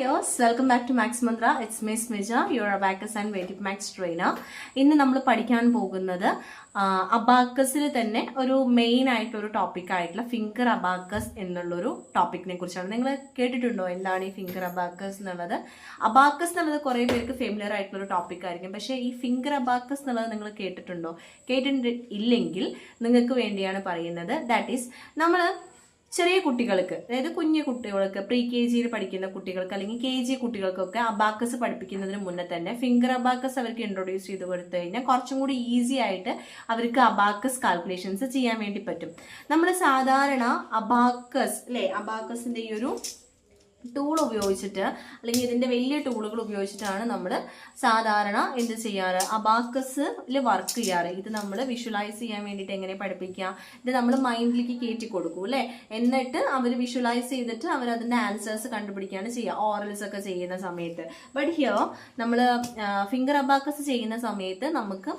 viewers, welcome back to Max Mantra. It's Miss Mija, your Abacus and Vedic Max trainer. ഇന്ന് നമ്മൾ പഠിക്കാൻ പോകുന്നത് അബാക്കസിൽ തന്നെ ഒരു മെയിൻ ആയിട്ടുള്ള ഒരു ടോപ്പിക് ആയിട്ടുള്ള ഫിംഗർ അബാക്കസ് എന്നുള്ളൊരു ടോപ്പിക്കിനെ കുറിച്ചാണ്. നിങ്ങൾ കേട്ടിട്ടുണ്ടോ എന്താണ് ഈ ഫിംഗർ അബാക്കസ് എന്നുള്ളത്? അബാക്കസ് എന്നുള്ളത് കുറേ പേർക്ക് ഫെമിലിയർ ആയിട്ടുള്ള ഒരു ടോപ്പിക് ആയിരിക്കും. പക്ഷേ ഈ ഫിംഗർ അബാക്കസ് എന്നുള്ളത് നിങ്ങൾ കേട്ടിട്ടുണ്ടോ? കേട്ടിട്ടില്ലെങ്കിൽ നിങ്ങൾക്ക് വേണ്ടിയാണ് പറയുന്നത്. ദാറ്റ് ഈസ് നമ്മൾ ചെറിയ കുട്ടികൾക്ക്, അതായത് കുഞ്ഞു കുട്ടികൾക്ക്, പ്രീ കെ ജിയിൽ പഠിക്കുന്ന കുട്ടികൾക്ക് അല്ലെങ്കിൽ കെ ജി കുട്ടികൾക്കൊക്കെ അബാക്കസ് പഠിപ്പിക്കുന്നതിന് മുന്നേ തന്നെ ഫിംഗർ അബാക്കസ് അവർക്ക് ഇൻട്രൊഡ്യൂസ് ചെയ്ത് കൊടുത്തു കഴിഞ്ഞാൽ കുറച്ചും കൂടി ഈസി ആയിട്ട് അവർക്ക് അബാക്കസ് കാൽക്കുലേഷൻസ് ചെയ്യാൻ വേണ്ടി പറ്റും. നമ്മൾ സാധാരണ അബാക്കസ് അല്ലേ, അബാക്കസിന്റെ ഈ ഒരു ടൂൾ ഉപയോഗിച്ചിട്ട് അല്ലെങ്കിൽ ഇതിന്റെ വലിയ ടൂളുകൾ ഉപയോഗിച്ചിട്ടാണ് നമ്മൾ സാധാരണ എന്ത് ചെയ്യാറ്, അബാക്കസിൽ വർക്ക് ചെയ്യാറ്. ഇത് നമ്മൾ വിഷ്വലൈസ് ചെയ്യാൻ വേണ്ടിയിട്ട് എങ്ങനെ പഠിപ്പിക്കുക, ഇത് നമ്മൾ മൈൻഡിലേക്ക് കയറ്റി കൊടുക്കും അല്ലേ, എന്നിട്ട് അവർ വിഷ്വലൈസ് ചെയ്തിട്ട് അവർ അതിന്റെ ആൻസേഴ്സ് കണ്ടുപിടിക്കുകയാണ് ചെയ്യുക, ഓറൽസ് ഒക്കെ ചെയ്യുന്ന സമയത്ത്. ബട്ട് ഹിയർ നമ്മൾ ഫിംഗർ അബാക്കസ് ചെയ്യുന്ന സമയത്ത് നമുക്ക്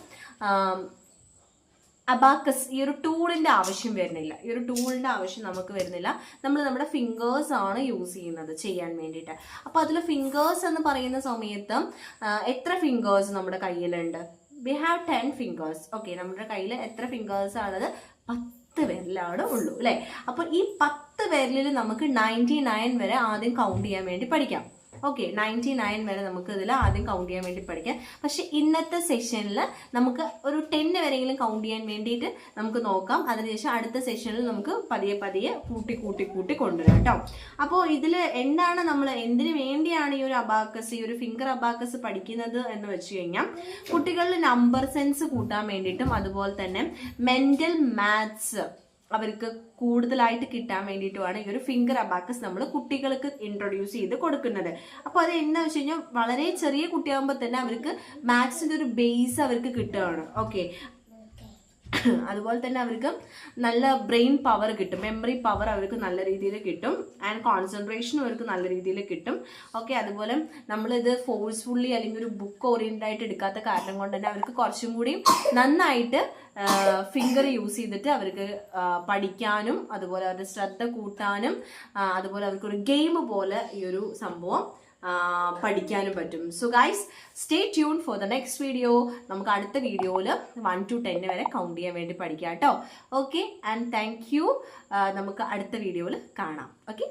അബാക്കസ് ഈ ഒരു ടൂളിന്റെ ആവശ്യം വരുന്നില്ല. ഈ ഒരു ടൂളിന്റെ ആവശ്യം നമുക്ക് വരുന്നില്ല. നമ്മൾ നമ്മുടെ ഫിംഗേഴ്സ് ആണ് യൂസ് ചെയ്യുന്നത് ചെയ്യാൻ വേണ്ടിയിട്ട്. അപ്പൊ അതിൽ ഫിംഗേഴ്സ് എന്ന് പറയുന്ന സമയത്ത് എത്ര ഫിംഗേഴ്സ് നമ്മുടെ കയ്യിലുണ്ട്? We have 10 fingers. ഓക്കെ, നമ്മുടെ കയ്യിൽ എത്ര ഫിംഗേഴ്സ് ആണത്? 10 വിരലാണ് ഉള്ളൂ അല്ലെ. അപ്പൊ ഈ 10 വിരലിൽ നമുക്ക് 99 വരെ ആദ്യം കൗണ്ട് ചെയ്യാൻ വേണ്ടി പഠിക്കാം. ഓക്കെ, 99 വരെ നമുക്ക് ഇതിൽ ആദ്യം കൗണ്ട് ചെയ്യാൻ വേണ്ടി പഠിക്കാം. പക്ഷെ ഇന്നത്തെ സെഷനിൽ നമുക്ക് ഒരു 10 വരെയെങ്കിലും കൗണ്ട് ചെയ്യാൻ വേണ്ടിയിട്ട് നമുക്ക് നോക്കാം. അതിനുശേഷം അടുത്ത സെഷനിൽ നമുക്ക് പതിയെ പതിയെ കൂട്ടി കൂട്ടി കൂട്ടി കൊണ്ടുവരാം കേട്ടോ. അപ്പോൾ ഇതിൽ എന്താണ് നമ്മൾ എന്തിനു വേണ്ടിയാണ് ഈ ഒരു അബാക്കസ്, ഈ ഒരു ഫിംഗർ അബാക്കസ് പഠിക്കുന്നത് എന്ന് വെച്ച് കഴിഞ്ഞാൽ കുട്ടികളിൽ നമ്പർ സെൻസ് കൂട്ടാൻ വേണ്ടിയിട്ടും അതുപോലെ തന്നെ മെന്റൽ മാത്സ് അവർക്ക് കൂടുതലായിട്ട് കിട്ടാൻ വേണ്ടിയിട്ടുമാണ് ഈ ഒരു ഫിംഗർ അബാക്കസ് നമ്മൾ കുട്ടികൾക്ക് ഇൻട്രൊഡ്യൂസ് ചെയ്ത് കൊടുക്കുന്നത്. അപ്പോൾ അത് എന്താ വെച്ച് കഴിഞ്ഞാൽ വളരെ ചെറിയ കുട്ടിയാകുമ്പോൾ തന്നെ അവർക്ക് മാത്സിന്റെ ഒരു ബേസ് അവർക്ക് കിട്ടുകയാണ്. ഓക്കെ, അതുപോലെ തന്നെ അവർക്ക് നല്ല ബ്രെയിൻ പവർ കിട്ടും, മെമ്മറി പവർ അവർക്ക് നല്ല രീതിയിൽ കിട്ടും, ആൻഡ് കോൺസെൻട്രേഷനും അവർക്ക് നല്ല രീതിയിൽ കിട്ടും. ഓക്കെ, അതുപോലെ നമ്മളിത് ഫോഴ്സ്ഫുള്ളി അല്ലെങ്കിൽ ഒരു ബുക്ക് ഓറിയന്റഡ് ആയിട്ട് എടുക്കാത്ത കാരണം കൊണ്ട് തന്നെ അവർക്ക് കുറച്ചും കൂടി നന്നായിട്ട് ഫിംഗർ യൂസ് ചെയ്തിട്ട് അവർക്ക് പഠിക്കാനും അതുപോലെ അവരുടെ ശ്രദ്ധ കൂട്ടാനും അതുപോലെ അവർക്കൊരു ഗെയിം പോലെ ഈ ഒരു സംഭവം പഠിക്കാനും പറ്റും. So guys, stay tune for the next video. നമുക്ക് അടുത്ത വീഡിയോയിൽ 1 to 10 വരെ കൗണ്ട് ചെയ്യാൻ വേണ്ടി പഠിക്കാം കേട്ടോ. Okay, and thank you. നമുക്ക് അടുത്ത വീഡിയോയിൽ കാണാം. ഓക്കെ.